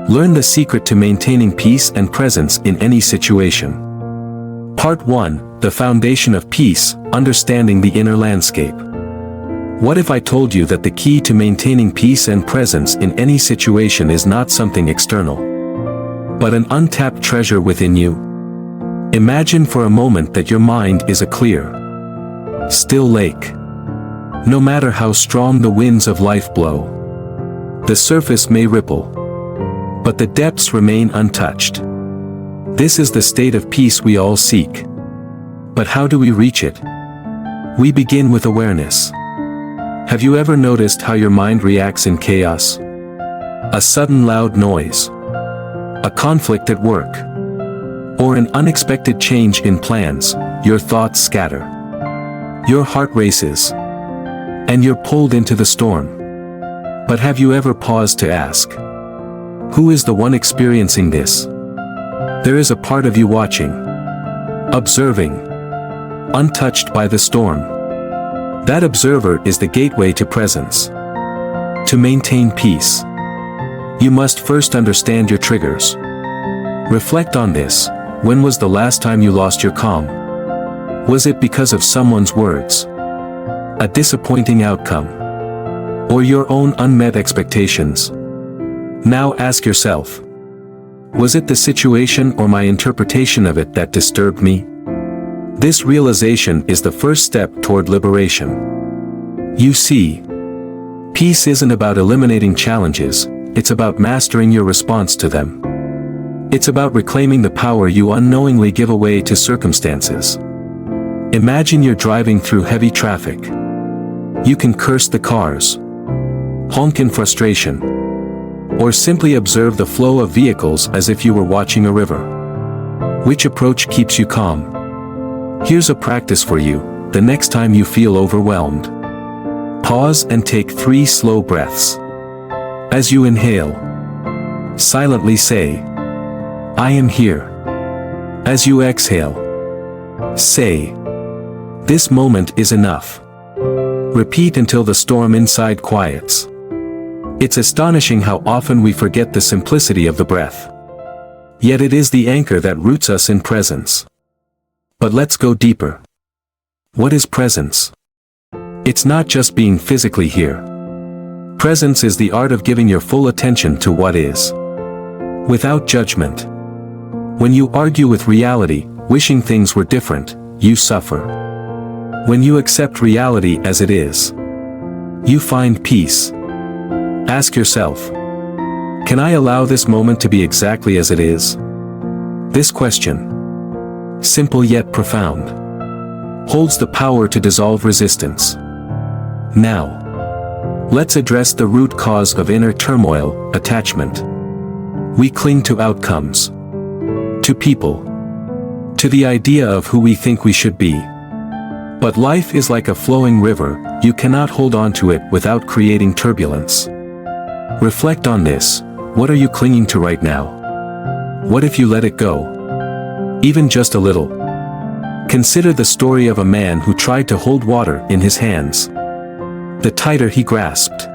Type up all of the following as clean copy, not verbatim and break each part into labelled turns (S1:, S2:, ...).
S1: Learn the secret to maintaining peace and presence in any situation. Part 1, The Foundation of Peace, Understanding the Inner Landscape. What if I told you that the key to maintaining peace and presence in any situation is not something external, but an untapped treasure within you? Imagine for a moment that your mind is a clear, still lake. No matter how strong the winds of life blow, the surface may ripple, but the depths remain untouched. This is the state of peace we all seek. But how do we reach it? We begin with awareness. Have you ever noticed how your mind reacts in chaos? A sudden loud noise, a conflict at work, or an unexpected change in plans, your thoughts scatter. Your heart races, and you're pulled into the storm. But have you ever paused to ask, who is the one experiencing this? There is a part of you watching, observing, untouched by the storm. That observer is the gateway to presence. To maintain peace, you must first understand your triggers. Reflect on this. When was the last time you lost your calm? Was it because of someone's words, a disappointing outcome, or your own unmet expectations? Now ask yourself, was it the situation or my interpretation of it that disturbed me? This realization is the first step toward liberation. You see, peace isn't about eliminating challenges, it's about mastering your response to them. It's about reclaiming the power you unknowingly give away to circumstances. Imagine you're driving through heavy traffic. You can curse the cars, honk in frustration, or simply observe the flow of vehicles as if you were watching a river. Which approach keeps you calm? Here's a practice for you. The next time you feel overwhelmed, pause and take 3 slow breaths. As you inhale, silently say, I am here. As you exhale, say, this moment is enough. Repeat until the storm inside quiets. It's astonishing how often we forget the simplicity of the breath. Yet it is the anchor that roots us in presence. But let's go deeper. What is presence? It's not just being physically here. Presence is the art of giving your full attention to what is, without judgment. When you argue with reality, wishing things were different, you suffer. When you accept reality as it is, you find peace. Ask yourself, can I allow this moment to be exactly as it is? This question, simple yet profound, holds the power to dissolve resistance. Now, let's address the root cause of inner turmoil, attachment. We cling to outcomes, to people, to the idea of who we think we should be. But life is like a flowing river, you cannot hold on to it without creating turbulence. Reflect on this. What are you clinging to right now? What if you let it go? Even just a little. Consider the story of a man who tried to hold water in his hands. The tighter he grasped,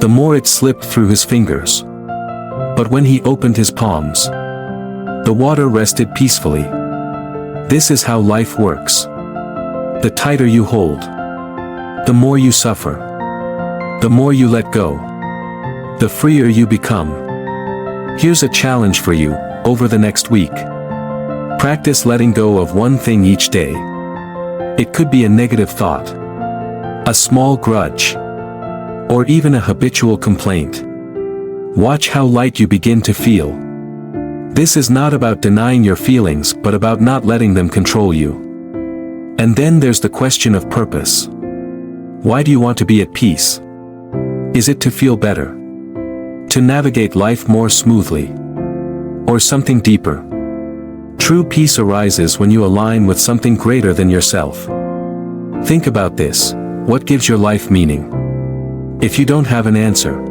S1: the more it slipped through his fingers. But when he opened his palms, the water rested peacefully. This is how life works. The tighter you hold, the more you suffer. The more you let go, the freer you become. Here's a challenge for you. Over the next week, practice letting go of one thing each day. It could be a negative thought, a small grudge, or even a habitual complaint. Watch how light you begin to feel. This is not about denying your feelings, but about not letting them control you. And then there's the question of purpose. Why do you want to be at peace? Is it to feel better? To navigate life more smoothly? Or something deeper? True peace arises when you align with something greater than yourself. Think about this. What gives your life meaning? If you don't have an answer,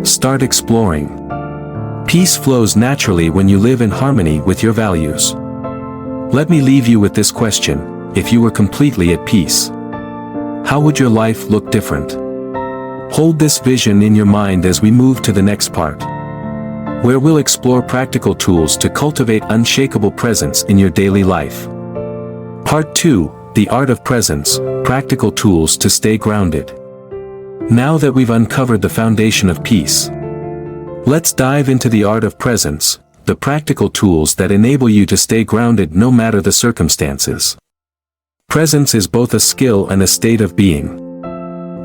S1: start exploring. Peace flows naturally when you live in harmony with your values. Let me leave you with this question. If you were completely at peace, how would your life look different? Hold this vision in your mind as we move to the next part. where we'll explore practical tools to cultivate unshakable presence in your daily life. Part 2, the art of presence, practical tools to stay grounded. Now that we've uncovered the foundation of peace, let's dive into the art of presence, the practical tools that enable you to stay grounded no matter the circumstances. Presence is both a skill and a state of being.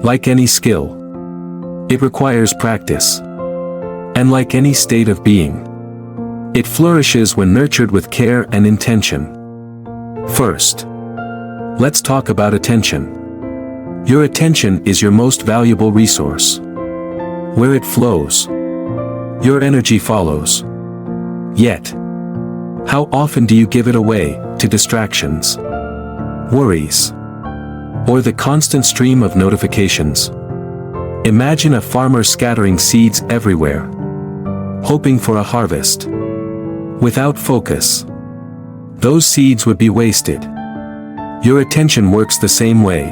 S1: Like any skill, it requires practice. And like any state of being, it flourishes when nurtured with care and intention. First, let's talk about attention. Your attention is your most valuable resource. Where it flows, your energy follows. Yet, how often do you give it away to distractions, worries, or the constant stream of notifications? Imagine a farmer scattering seeds everywhere, hoping for a harvest. Without focus, those seeds would be wasted. Your attention works the same way.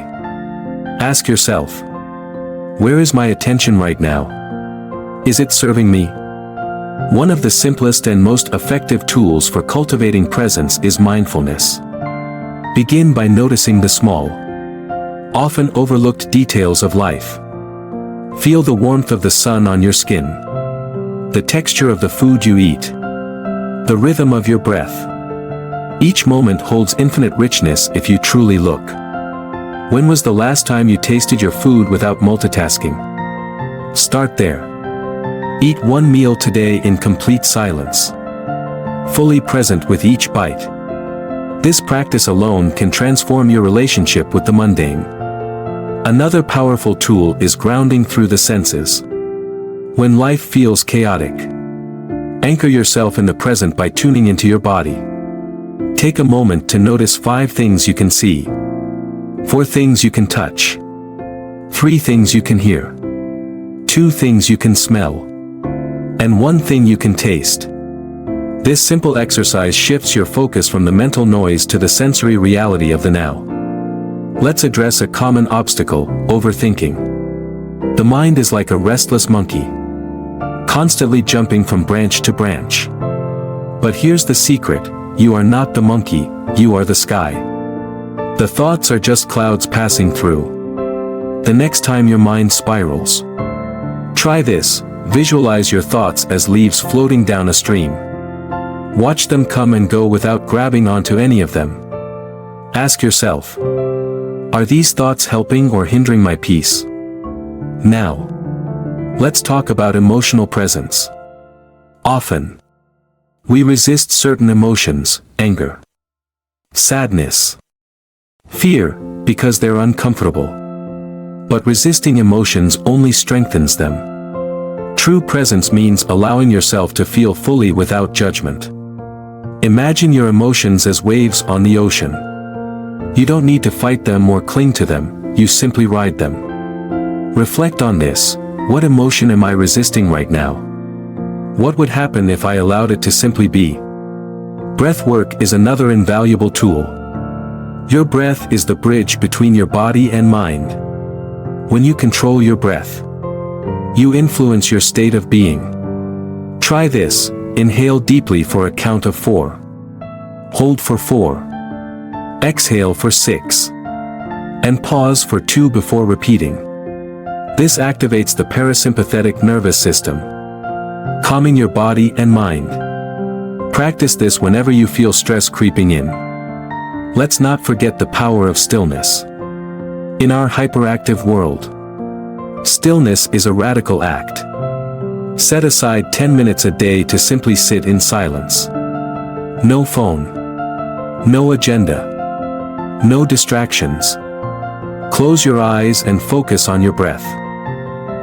S1: Ask yourself, where is my attention right now? Is it serving me? One of the simplest and most effective tools for cultivating presence is mindfulness. Begin by noticing the small, often overlooked details of life. Feel the warmth of the sun on your skin, the texture of the food you eat, the rhythm of your breath. Each moment holds infinite richness if you truly look. When was the last time you tasted your food without multitasking? Start there. Eat one meal today in complete silence, fully present with each bite. This practice alone can transform your relationship with the mundane. Another powerful tool is grounding through the senses. When life feels chaotic, anchor yourself in the present by tuning into your body. Take a moment to notice 5 things you can see, 4 things you can touch, 3 things you can hear, 2 things you can smell, and 1 thing you can taste. This simple exercise shifts your focus from the mental noise to the sensory reality of the now. Let's address a common obstacle: overthinking. The mind is like a restless monkey, constantly jumping from branch to branch. But here's the secret: you are not the monkey, you are the sky. The thoughts are just clouds passing through. The next time your mind spirals, try this: visualize your thoughts as leaves floating down a stream. Watch them come and go without grabbing onto any of them. Ask yourself, are these thoughts helping or hindering my peace? Now, let's talk about emotional presence. Often, we resist certain emotions: anger, sadness, fear, because they're uncomfortable. But resisting emotions only strengthens them. True presence means allowing yourself to feel fully without judgment. Imagine your emotions as waves on the ocean. You don't need to fight them or cling to them, you simply ride them. Reflect on this: what emotion am I resisting right now? What would happen if I allowed it to simply be? Breath work is another invaluable tool. Your breath is the bridge between your body and mind. When you control your breath, you influence your state of being. Try this: inhale deeply for a count of 4. Hold for 4. Exhale for 6. And pause for 2 before repeating. This activates the parasympathetic nervous system, calming your body and mind. Practice this whenever you feel stress creeping in. Let's not forget the power of stillness. In our hyperactive world, stillness is a radical act. Set aside 10 minutes a day to simply sit in silence. No phone, no agenda, no distractions. Close your eyes and focus on your breath.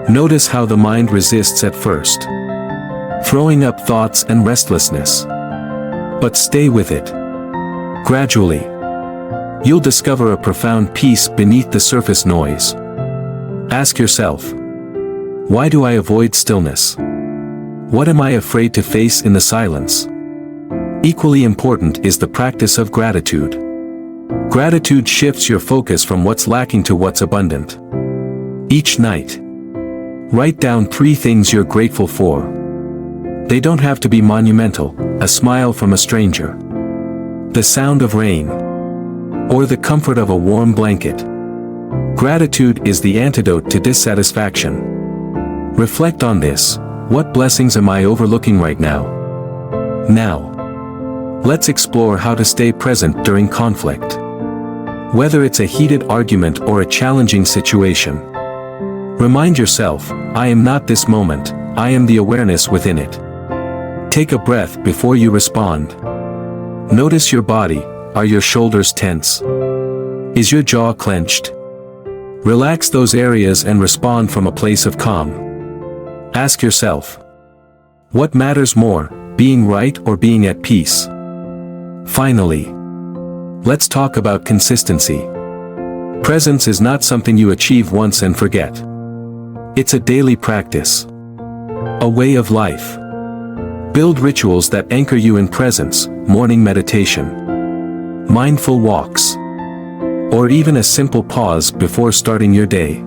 S1: Notice how the mind resists at first, throwing up thoughts and restlessness. But stay with it. Gradually, you'll discover a profound peace beneath the surface noise. Ask yourself, why do I avoid stillness? What am I afraid to face in the silence? Equally important is the practice of gratitude. Gratitude shifts your focus from what's lacking to what's abundant. Each night, write down 3 things you're grateful for. They don't have to be monumental, a smile from a stranger, the sound of rain, or the comfort of a warm blanket. Gratitude is the antidote to dissatisfaction. Reflect on this. What blessings am I overlooking right now? Now, let's explore how to stay present during conflict. Whether it's a heated argument or a challenging situation, remind yourself, I am not this moment, I am the awareness within it. Take a breath before you respond. Notice your body. Are your shoulders tense? Is your jaw clenched? Relax those areas and respond from a place of calm. Ask yourself, what matters more, being right or being at peace? Finally, let's talk about consistency. Presence is not something you achieve once and forget. It's a daily practice, a way of life. Build rituals that anchor you in presence, morning meditation, mindful walks, or even a simple pause before starting your day.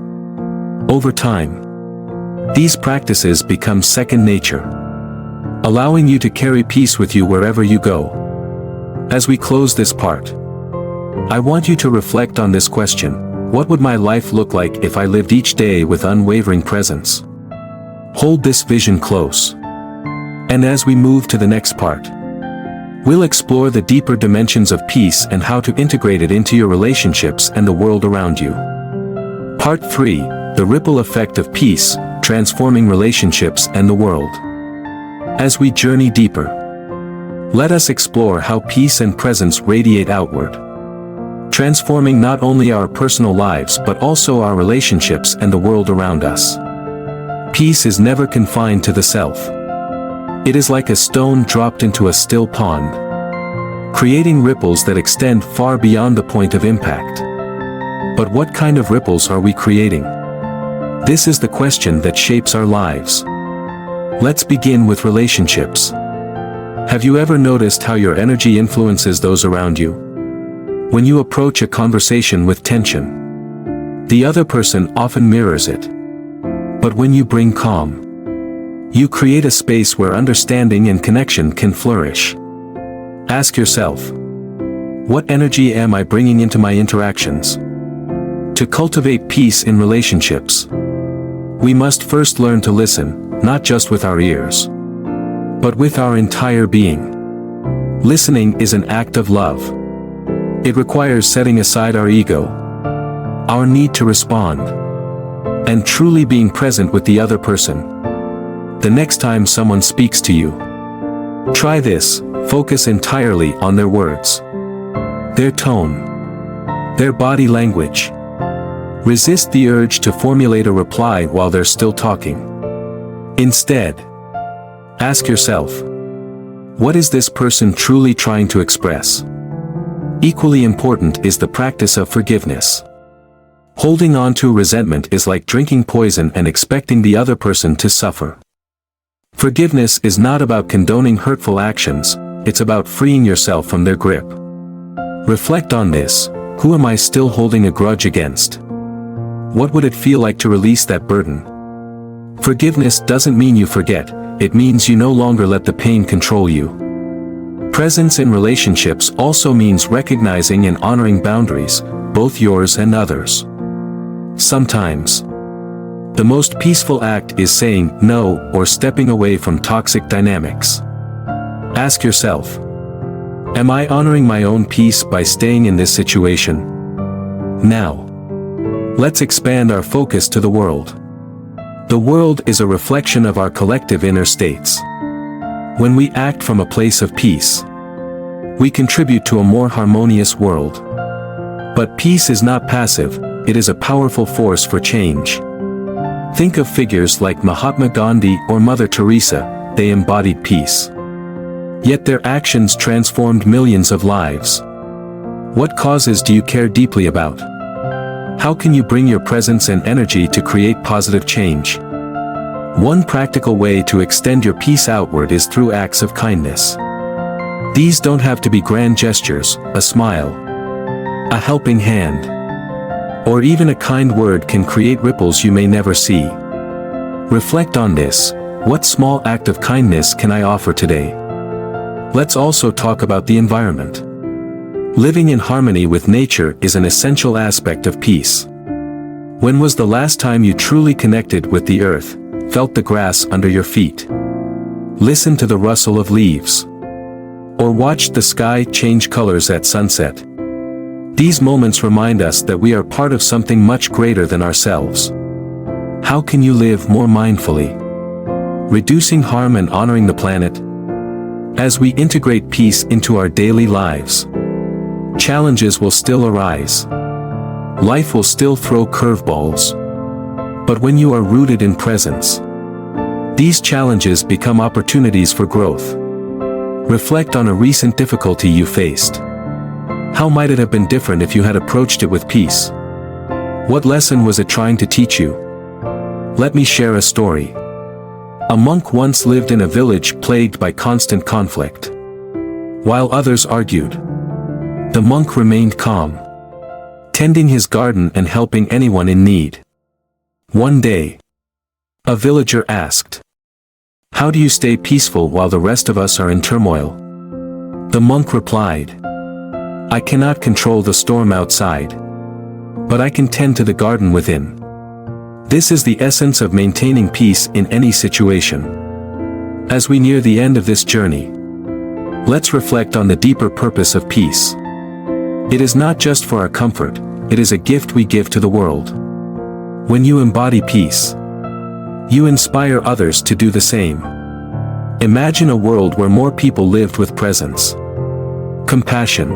S1: Over time, these practices become second nature, allowing you to carry peace with you wherever you go. As we close this part, I want you to reflect on this question: what would my life look like if I lived each day with unwavering presence? Hold this vision close. And as we move to the next part, we'll explore the deeper dimensions of peace and how to integrate it into your relationships and the world around you. Part 3, the ripple effect of peace, transforming relationships and the world. As we journey deeper, let us explore how peace and presence radiate outward, transforming not only our personal lives but also our relationships and the world around us. Peace is never confined to the self. It is like a stone dropped into a still pond, creating ripples that extend far beyond the point of impact. But what kind of ripples are we creating? This is the question that shapes our lives. Let's begin with relationships. Have you ever noticed how your energy influences those around you? When you approach a conversation with tension, the other person often mirrors it. But when you bring calm, you create a space where understanding and connection can flourish. Ask yourself, what energy am I bringing into my interactions? To cultivate peace in relationships, we must first learn to listen, not just with our ears, but with our entire being. Listening is an act of love. It requires setting aside our ego, our need to respond, and truly being present with the other person. The next time someone speaks to you, try this: focus entirely on their words, their tone, their body language. Resist the urge to formulate a reply while they're still talking. Instead, ask yourself, what is this person truly trying to express? Equally important is the practice of forgiveness. Holding on to resentment is like drinking poison and expecting the other person to suffer. Forgiveness is not about condoning hurtful actions, it's about freeing yourself from their grip. Reflect on this: who am I still holding a grudge against? What would it feel like to release that burden? Forgiveness doesn't mean you forget, it means you no longer let the pain control you. Presence in relationships also means recognizing and honoring boundaries, both yours and others. Sometimes, the most peaceful act is saying no or stepping away from toxic dynamics. Ask yourself, am I honoring my own peace by staying in this situation? Now, let's expand our focus to the world. The world is a reflection of our collective inner states. When we act from a place of peace, we contribute to a more harmonious world. But peace is not passive, it is a powerful force for change. Think of figures like Mahatma Gandhi or Mother Teresa, they embodied peace. Yet their actions transformed millions of lives. What causes do you care deeply about? How can you bring your presence and energy to create positive change? One practical way to extend your peace outward is through acts of kindness. These don't have to be grand gestures. A smile, a helping hand, or even a kind word can create ripples you may never see. Reflect on this: What small act of kindness can I offer today? Let's also talk about the environment. Living in harmony with nature is an essential aspect of peace. When was the last time you truly connected with the earth, felt the grass under your feet, listened to the rustle of leaves, or watched the sky change colors at sunset? These moments remind us that we are part of something much greater than ourselves. How can you live more mindfully, reducing harm and honoring the planet? As we integrate peace into our daily lives, challenges will still arise. Life will still throw curveballs. But when you are rooted in presence, these challenges become opportunities for growth. Reflect on a recent difficulty you faced. How might it have been different if you had approached it with peace? What lesson was it trying to teach you? Let me share a story. A monk once lived in a village plagued by constant conflict. While others argued, the monk remained calm, tending his garden and helping anyone in need. One day, a villager asked, "How do you stay peaceful while the rest of us are in turmoil?" The monk replied, "I cannot control the storm outside, but I can tend to the garden within." This is the essence of maintaining peace in any situation. As we near the end of this journey, let's reflect on the deeper purpose of peace. It is not just for our comfort, it is a gift we give to the world. When you embody peace, you inspire others to do the same. Imagine a world where more people lived with presence, compassion,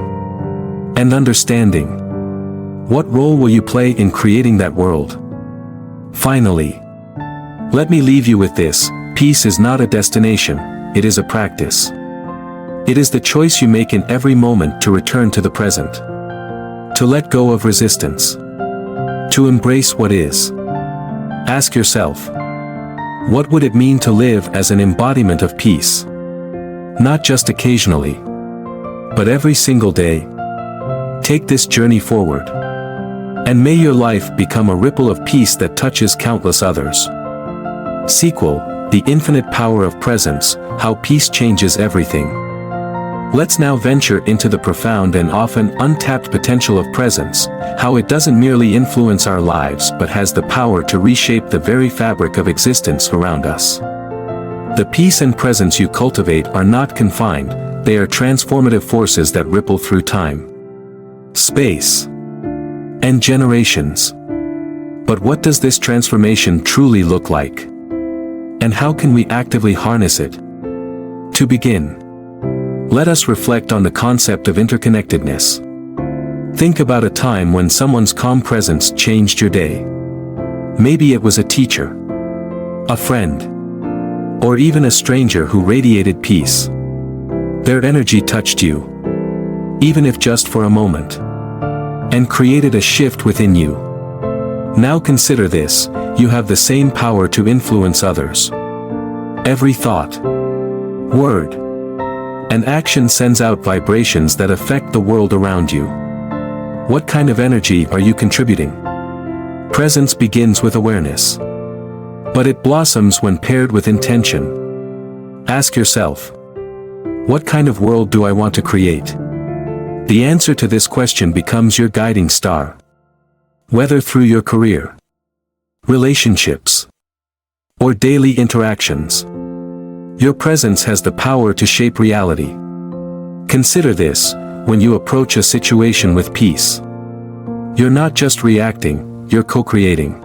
S1: and understanding. What role will you play in creating that world? Finally, let me leave you with this: peace is not a destination, it is a practice. It is the choice you make in every moment to return to the present, to let go of resistance, to embrace what is. Ask yourself, what would it mean to live as an embodiment of peace? Not just occasionally, but every single day. Take this journey forward, and may your life become a ripple of peace that touches countless others. Sequel: The Infinite Power of Presence, How Peace Changes Everything. Let's now venture into the profound and often untapped potential of presence, how it doesn't merely influence our lives but has the power to reshape the very fabric of existence around us. The peace and presence you cultivate are not confined, they are transformative forces that ripple through time, space, and generations. But what does this transformation truly look like? And how can we actively harness it? To begin, let us reflect on the concept of interconnectedness. Think about a time when someone's calm presence changed your day. Maybe it was a teacher, a friend, or even a stranger who radiated peace. Their energy touched you, even if just for a moment, and created a shift within you. Now consider this: you have the same power to influence others. Every thought, word, and action sends out vibrations that affect the world around you. What kind of energy are you contributing? Presence begins with awareness, but it blossoms when paired with intention. Ask yourself, what kind of world do I want to create? The answer to this question becomes your guiding star. Whether through your career, relationships, or daily interactions, your presence has the power to shape reality. Consider this: when you approach a situation with peace, you're not just reacting, you're co-creating.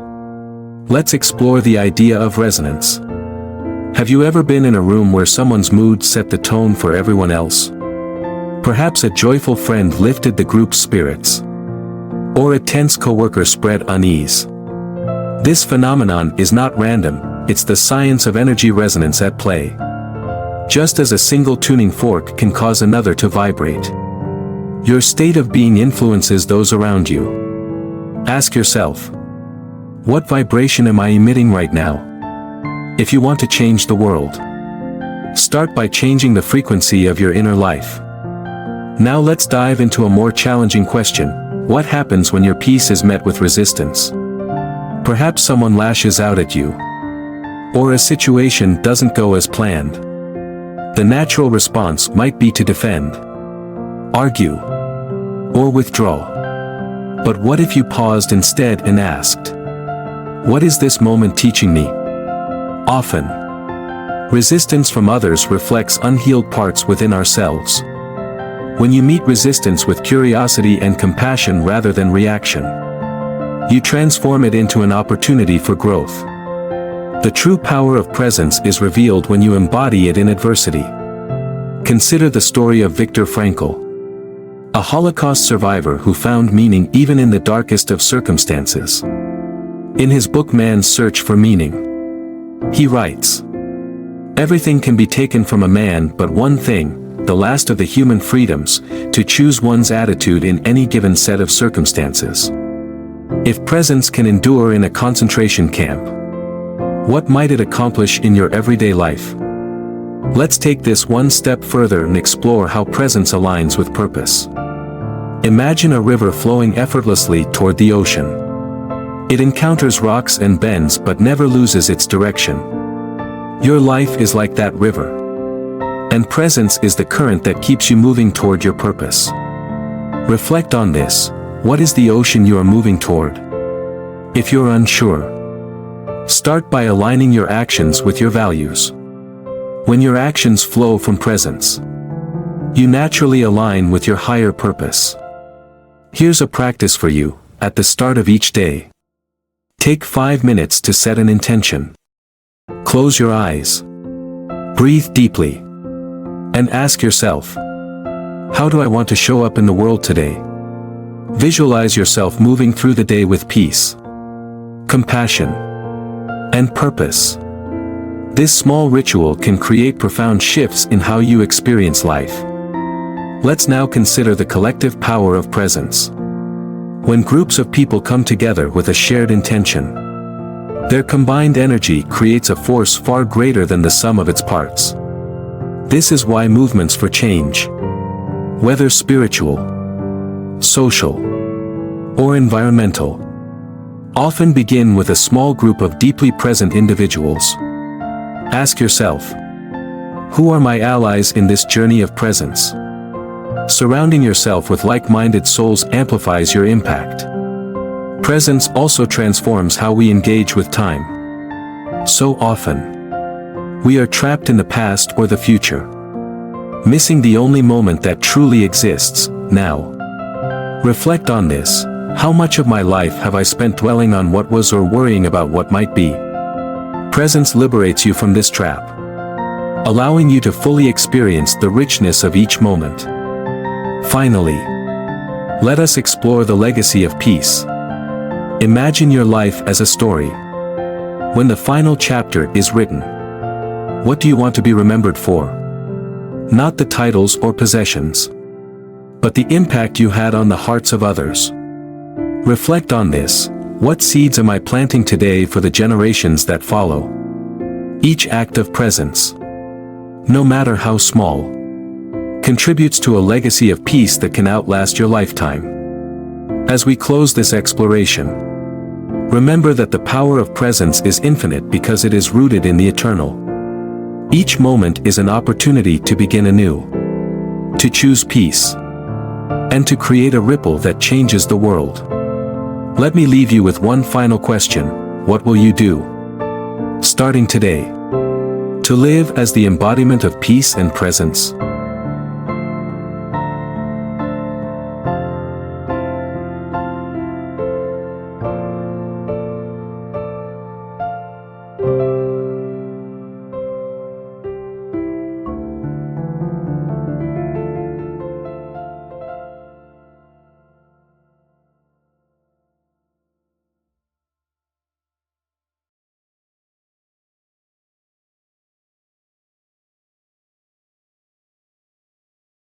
S1: Let's explore the idea of resonance. Have you ever been in a room where someone's mood set the tone for everyone else? Perhaps a joyful friend lifted the group's spirits, or a tense coworker spread unease. This phenomenon is not random, it's the science of energy resonance at play. Just as a single tuning fork can cause another to vibrate, your state of being influences those around you. Ask yourself, what vibration am I emitting right now? If you want to change the world, start by changing the frequency of your inner life. Now let's dive into a more challenging question: what happens when your peace is met with resistance? Perhaps someone lashes out at you, or a situation doesn't go as planned. The natural response might be to defend, argue, or withdraw. But what if you paused instead and asked, what is this moment teaching me? Often, resistance from others reflects unhealed parts within ourselves. When you meet resistance with curiosity and compassion rather than reaction, you transform it into an opportunity for growth. The true power of presence is revealed when you embody it in adversity. Consider the story of Viktor Frankl, a Holocaust survivor who found meaning even in the darkest of circumstances. In his book Man's Search for Meaning, he writes, "Everything can be taken from a man but one thing, the last of the human freedoms, to choose one's attitude in any given set of circumstances. If presence can endure in a concentration camp, what might it accomplish in your everyday life?" Let's take this one step further and explore how presence aligns with purpose. Imagine a river flowing effortlessly toward the ocean. It encounters rocks and bends but never loses its direction. Your life is like that river. And presence is the current that keeps you moving toward your purpose. Reflect on this. What is the ocean you are moving toward? If you're unsure, start by aligning your actions with your values. When your actions flow from presence, you naturally align with your higher purpose. Here's a practice for you. At the start of each day, take 5 minutes to set an intention. Close your eyes, breathe deeply, and ask yourself, how do I want to show up in the world today? Visualize yourself moving through the day with peace, compassion, and purpose. This small ritual can create profound shifts in how you experience life. Let's now consider the collective power of presence. When groups of people come together with a shared intention, their combined energy creates a force far greater than the sum of its parts. This is why movements for change, whether spiritual, social, or environmental, often begin with a small group of deeply present individuals. Ask yourself, who are my allies in this journey of presence? Surrounding yourself with like-minded souls amplifies your impact. Presence also transforms how we engage with time. So often, we are trapped in the past or the future, missing the only moment that truly exists, now. Reflect on this. How much of my life have I spent dwelling on what was or worrying about what might be? Presence liberates you from this trap, allowing you to fully experience the richness of each moment. Finally, let us explore the legacy of peace. Imagine your life as a story. When the final chapter is written, what do you want to be remembered for? Not the titles or possessions, but the impact you had on the hearts of others. Reflect on this. What seeds am I planting today for the generations that follow? Each act of presence, no matter how small, contributes to a legacy of peace that can outlast your lifetime. As we close this exploration, remember that the power of presence is infinite because it is rooted in the eternal. Each moment is an opportunity to begin anew, to choose peace, and to create a ripple that changes the world. Let me leave you with one final question. What will you do, starting today, to live as the embodiment of peace and presence?